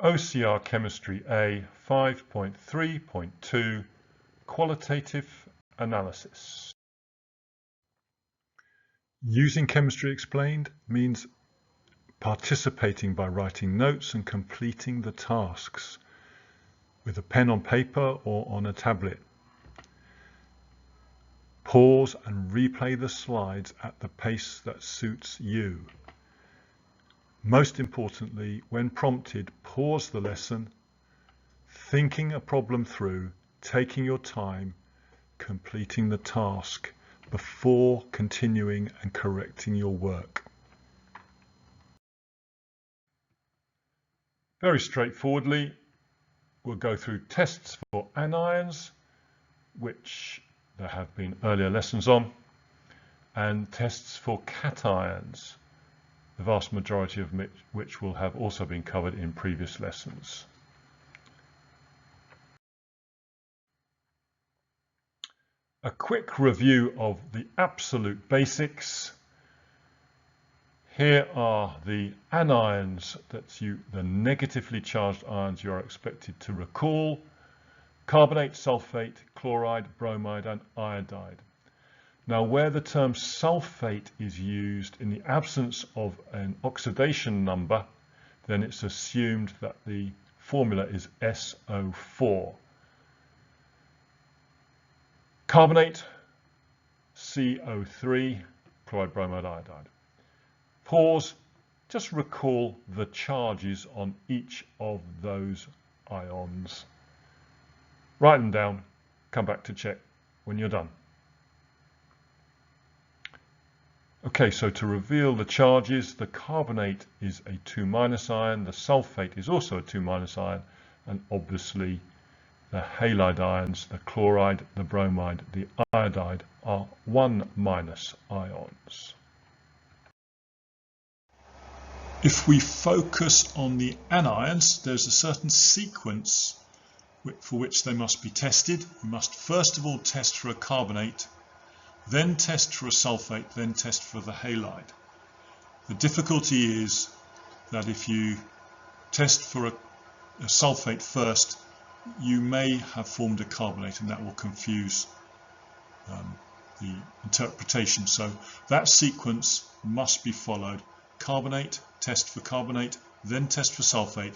OCR Chemistry A 5.3.2 Qualitative Analysis. Using Chemistry Explained means participating by writing notes and completing the tasks with a pen on paper or on a tablet. Pause and replay the slides at the pace that suits you. Most importantly, when prompted, pause the lesson, thinking a problem through, taking your time, completing the task before continuing and correcting your work. Very straightforwardly, we'll go through tests for anions, which there have been earlier lessons on, and tests for cations, the vast majority of which will have also been covered in previous lessons. A quick review of the absolute basics. Here are the anions, the negatively charged ions you are expected to recall: carbonate, sulfate, chloride, bromide, and iodide. Now, where the term sulfate is used in the absence of an oxidation number, then it's assumed that the formula is SO4. Carbonate, CO3, chloride, bromide, iodide. Pause, just recall the charges on each of those ions. Write them down, come back to check when you're done. Okay, so to reveal the charges, the carbonate is a 2- ion, the sulfate is also a 2- ion, and obviously the halide ions, the chloride, the bromide, the iodide, are 1- ions. If we focus on the anions, there's a certain sequence for which they must be tested. We must first of all test for a carbonate, then test for a sulfate, then test for the halide. The difficulty is that if you test for a sulfate first, you may have formed a carbonate, and that will confuse the interpretation. So that sequence must be followed. Carbonate, test for carbonate, then test for sulfate,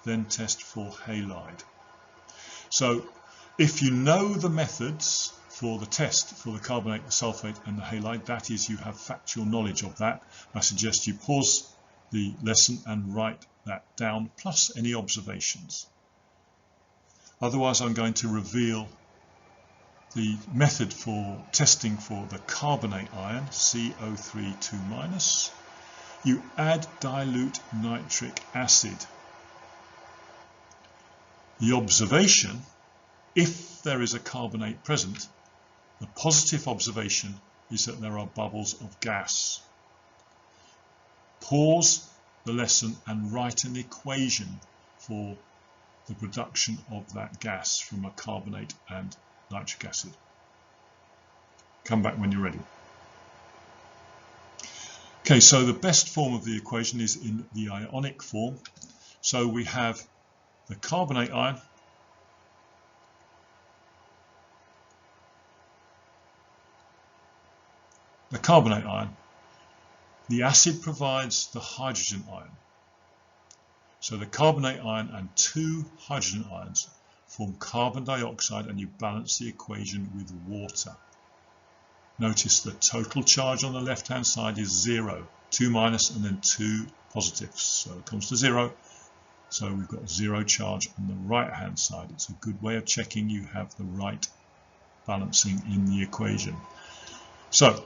then test for halide. So if you know the methods for the test for the carbonate, the sulfate, and the halide, that is, you have factual knowledge of that, I suggest you pause the lesson and write that down, plus any observations. Otherwise, I'm going to reveal the method for testing for the carbonate ion, CO3 2-. You add dilute nitric acid. The observation, if there is a carbonate present, the positive observation is that there are bubbles of gas. Pause the lesson and write an equation for the production of that gas from a carbonate and nitric acid. Come back when you're ready. Okay, so the best form of the equation is in the ionic form. So we have the carbonate ion, the acid provides the hydrogen ion. So the carbonate ion and 2 hydrogen ions form carbon dioxide, and you balance the equation with water. Notice the total charge on the left-hand side is 0, 2- and then 2 positives. So it comes to 0. So we've got 0 charge on the right-hand side. It's a good way of checking you have the right balancing in the equation. So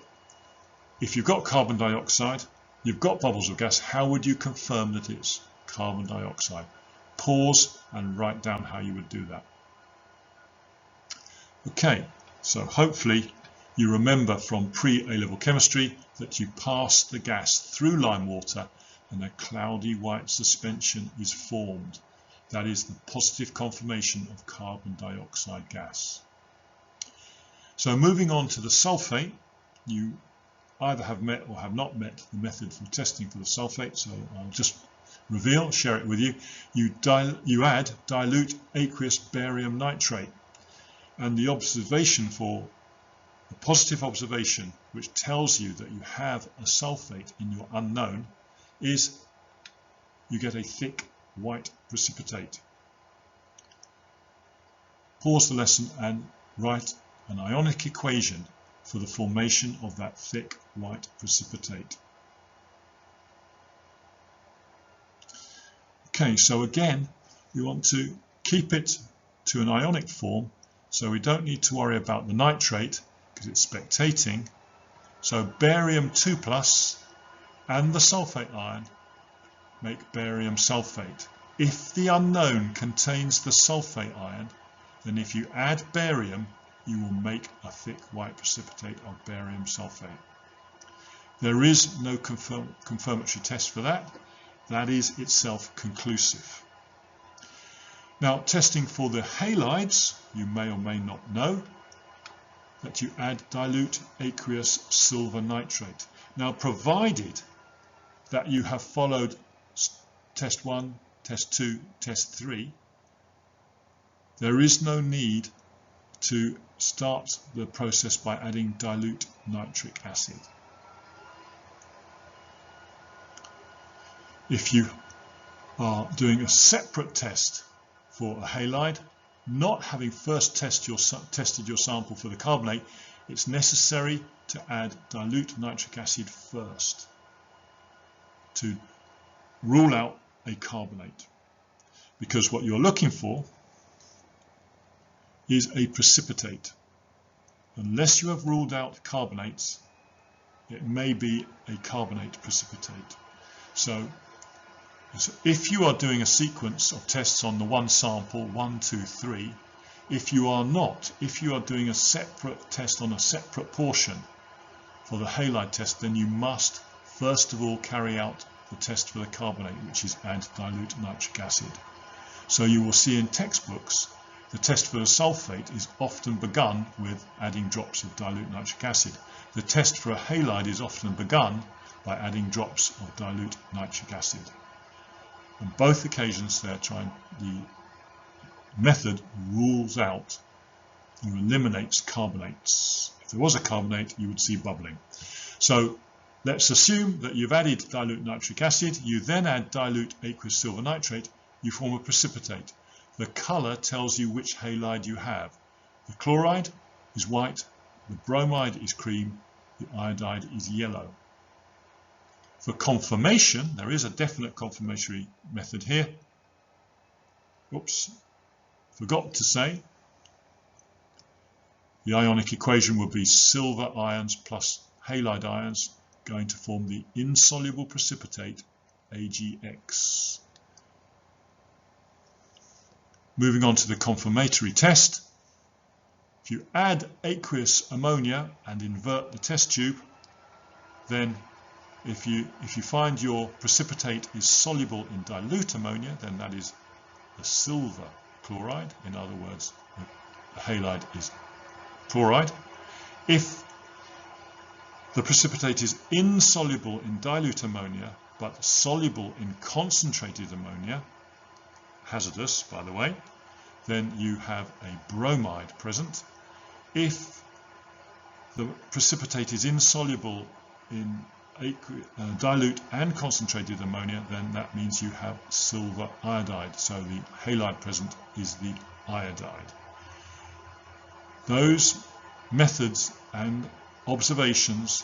if you've got carbon dioxide, you've got bubbles of gas, how would you confirm that it's carbon dioxide? Pause and write down how you would do that. Okay, so hopefully you remember from pre-A-level chemistry that you pass the gas through lime water and a cloudy white suspension is formed. That is the positive conformation of carbon dioxide gas. So moving on to the sulfate, you either have met or have not met the method for testing for the sulfate, so I'll just reveal, share it with you, you add dilute aqueous barium nitrate. And the observation for the positive observation, which tells you that you have a sulfate in your unknown, is you get a thick white precipitate. Pause the lesson and write an ionic equation for the formation of that thick white precipitate. Okay, so again, we want to keep it to an ionic form, so we don't need to worry about the nitrate because it's spectating. So barium 2+ and the sulfate ion make barium sulfate. If the unknown contains the sulfate ion, then if you add barium, you will make a thick white precipitate of barium sulfate. There is no confirmatory test for that. That is itself conclusive. Now, testing for the halides, you may or may not know that you add dilute aqueous silver nitrate. Now, provided that you have followed test 1, test 2, test 3, there is no need to start the process by adding dilute nitric acid. If you are doing a separate test for a halide, not having first tested your sample for the carbonate, it's necessary to add dilute nitric acid first to rule out a carbonate, because what you're looking for is a precipitate. Unless you have ruled out carbonates, it may be a carbonate precipitate. So if you are doing a sequence of tests on the one sample, 1, 2, 3, if you are doing a separate test on a separate portion for the halide test, then you must first of all carry out the test for the carbonate, which is add dilute nitric acid. So you will see in textbooks the test for the sulfate is often begun with adding drops of dilute nitric acid. The test for a halide is often begun by adding drops of dilute nitric acid. On both occasions, the method rules out or eliminates carbonates. If there was a carbonate, you would see bubbling. So let's assume that you've added dilute nitric acid, you then add dilute aqueous silver nitrate, you form a precipitate. The colour tells you which halide you have. The chloride is white, the bromide is cream, the iodide is yellow. For confirmation, there is a definite confirmatory method here. Oops, forgot to say. The ionic equation would be silver ions plus halide ions going to form the insoluble precipitate AgX. Moving on to the confirmatory test. If you add aqueous ammonia and invert the test tube, then if you find your precipitate is soluble in dilute ammonia, then that is a silver chloride. In other words, the halide is chloride. If the precipitate is insoluble in dilute ammonia but soluble in concentrated ammonia, hazardous by the way, then you have a bromide present. If the precipitate is insoluble in dilute and concentrated ammonia, then that means you have silver iodide, so the halide present is the iodide. Those methods and observations,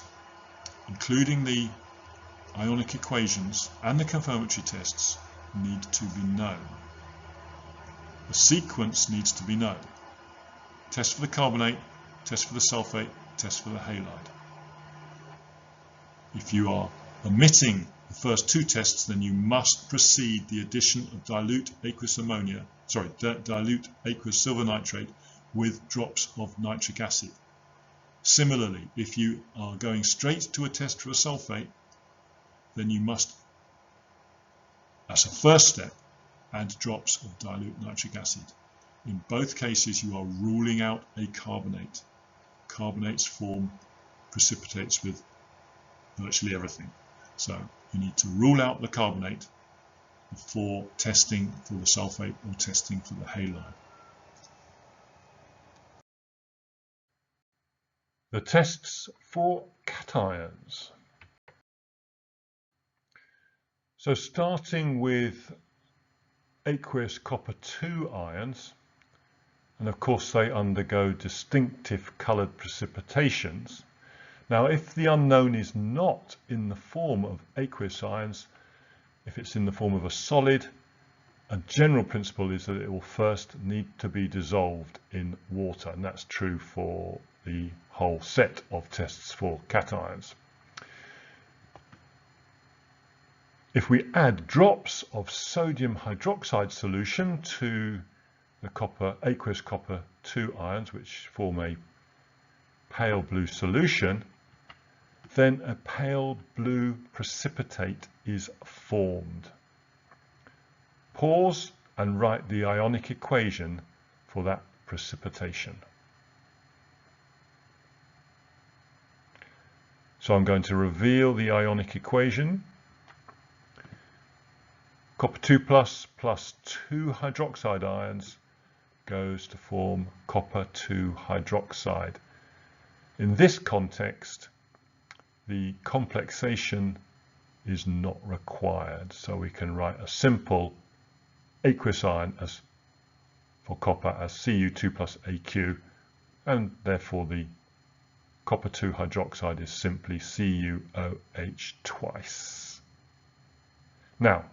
including the ionic equations and the confirmatory tests, need to be known. The sequence needs to be known. Test for the carbonate, test for the sulfate, test for the halide. If you are omitting the first two tests, then you must precede the addition of dilute aqueous silver nitrate with drops of nitric acid. Similarly, if you are going straight to a test for a sulfate, then you must, as a first step, add drops of dilute nitric acid. In both cases, you are ruling out a carbonate. Carbonates form precipitates with virtually everything. So you need to rule out the carbonate for testing for the sulfate or testing for the halide. The tests for cations. So starting with aqueous copper 2 ions, and of course they undergo distinctive coloured precipitations. Now if the unknown is not in the form of aqueous ions, if it's in the form of a solid, a general principle is that it will first need to be dissolved in water, and that's true for the whole set of tests for cations. If we add drops of sodium hydroxide solution to the aqueous copper 2 ions, which form a pale blue solution, then a pale blue precipitate is formed. Pause and write the ionic equation for that precipitation. So I'm going to reveal the ionic equation. Copper 2 plus 2 hydroxide ions goes to form copper 2 hydroxide. In this context, the complexation is not required, so we can write a simple aqueous ion for copper as Cu2 plus Aq, and therefore the copper 2 hydroxide is simply CuOH twice. Now,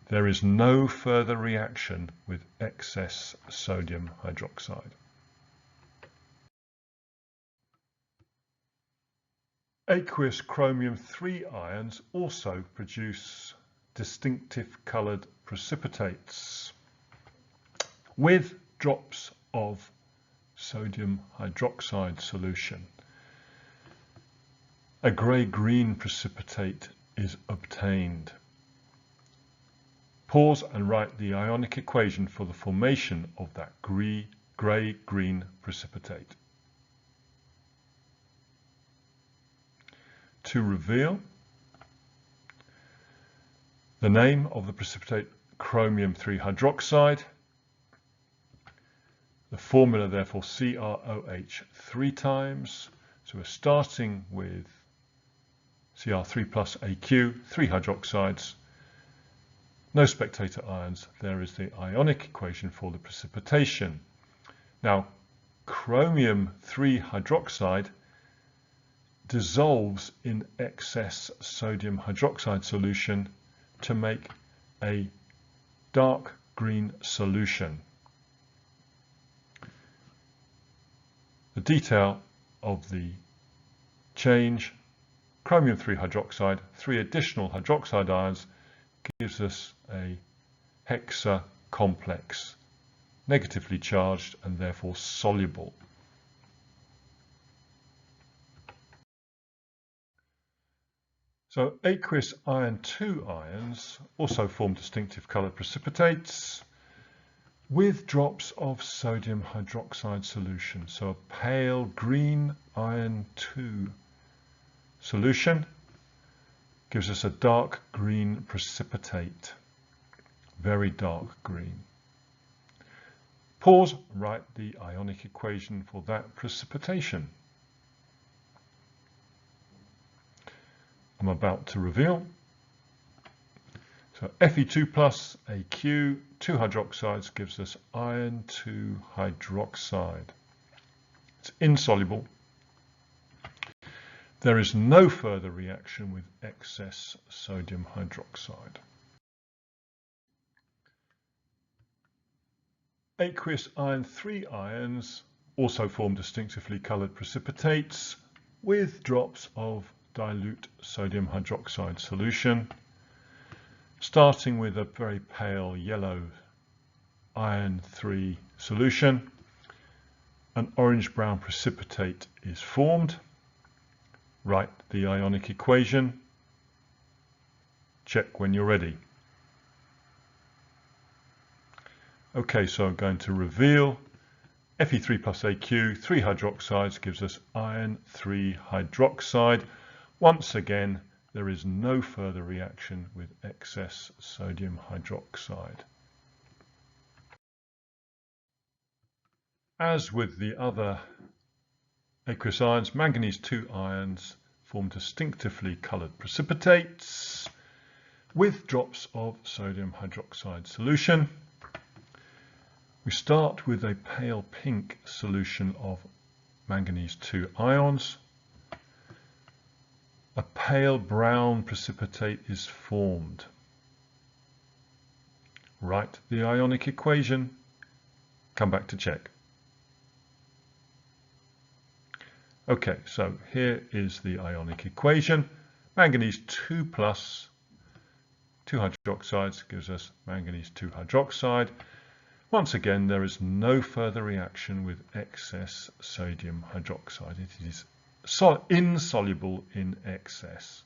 there is no further reaction with excess sodium hydroxide. Aqueous chromium 3 ions also produce distinctive coloured precipitates with drops of sodium hydroxide solution. A grey-green precipitate is obtained. Pause and write the ionic equation for the formation of that grey-green precipitate. To reveal, the name of the precipitate, chromium 3 hydroxide. The formula therefore CrOH 3 times. So we're starting with Cr3 plus Aq, 3 hydroxides. No spectator ions. There is the ionic equation for the precipitation. Now, chromium 3 hydroxide dissolves in excess sodium hydroxide solution to make a dark green solution. The detail of the change, chromium 3 hydroxide, 3 additional hydroxide ions, gives us a hexa complex, negatively charged and therefore soluble. So aqueous iron 2 ions also form distinctive coloured precipitates with drops of sodium hydroxide solution. So a pale green iron 2 solution gives us a dark green precipitate, very dark green. Pause, write the ionic equation for that precipitation. I'm about to reveal. So Fe2 plus Aq, 2 hydroxides gives us iron 2 hydroxide. It's insoluble. There is no further reaction with excess sodium hydroxide. Aqueous iron 3 ions also form distinctively coloured precipitates with drops of dilute sodium hydroxide solution, starting with a very pale yellow iron 3 solution. An orange-brown precipitate is formed. Write the ionic equation. Check when you're ready. Okay, so I'm going to reveal Fe3 plus Aq, 3 hydroxides gives us iron 3 hydroxide. Once again, there is no further reaction with excess sodium hydroxide. As with the other aqueous ions, manganese 2 ions form distinctively coloured precipitates with drops of sodium hydroxide solution. We start with a pale pink solution of manganese 2 ions. A pale brown precipitate is formed. Write the ionic equation. Come back to check. Okay, so here is the ionic equation. Manganese 2 plus 2 hydroxides gives us manganese 2 hydroxide. Once again, there is no further reaction with excess sodium hydroxide. It is insoluble in excess.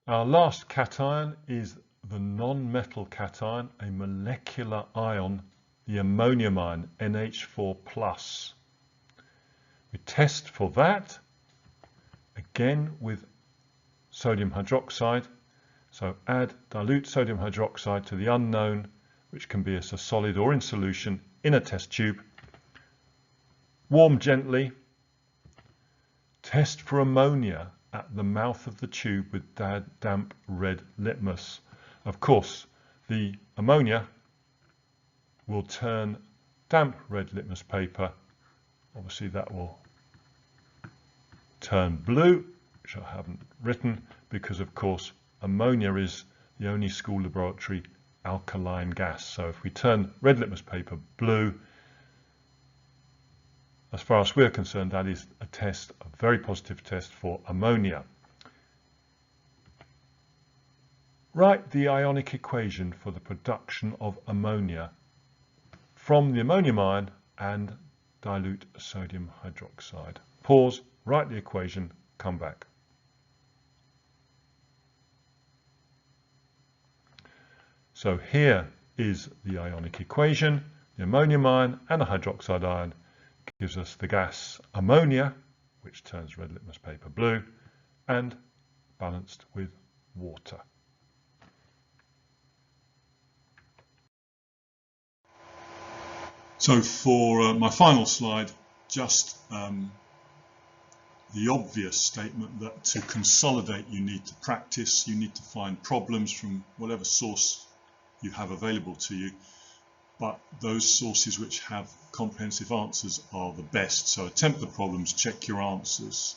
Our last cation is the non-metal cation, a molecular ion, the ammonium ion, NH4+. We test for that, again with sodium hydroxide. So add dilute sodium hydroxide to the unknown, which can be as a solid or in solution, in a test tube. Warm gently. Test for ammonia at the mouth of the tube with damp red litmus. Of course, the ammonia will turn damp red litmus paper. Obviously that will turn blue, which I haven't written, because of course ammonia is the only school laboratory alkaline gas. So if we turn red litmus paper blue, as far as we're concerned, that is a test, a very positive test for ammonia. Write the ionic equation for the production of ammonia from the ammonium ion and dilute sodium hydroxide. Pause, write the equation, come back. So here is the ionic equation. The ammonium ion and a hydroxide ion gives us the gas ammonia, which turns red litmus paper blue, and balanced with water. So for my final slide, just the obvious statement that to consolidate you need to practice, you need to find problems from whatever source you have available to you, but those sources which have comprehensive answers are the best. So attempt the problems, check your answers.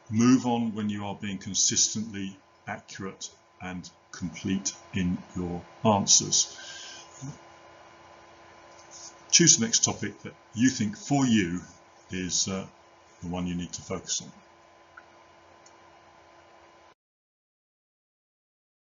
Move on when you are being consistently accurate and complete in your answers. Choose the next topic that you think for you is the one you need to focus on.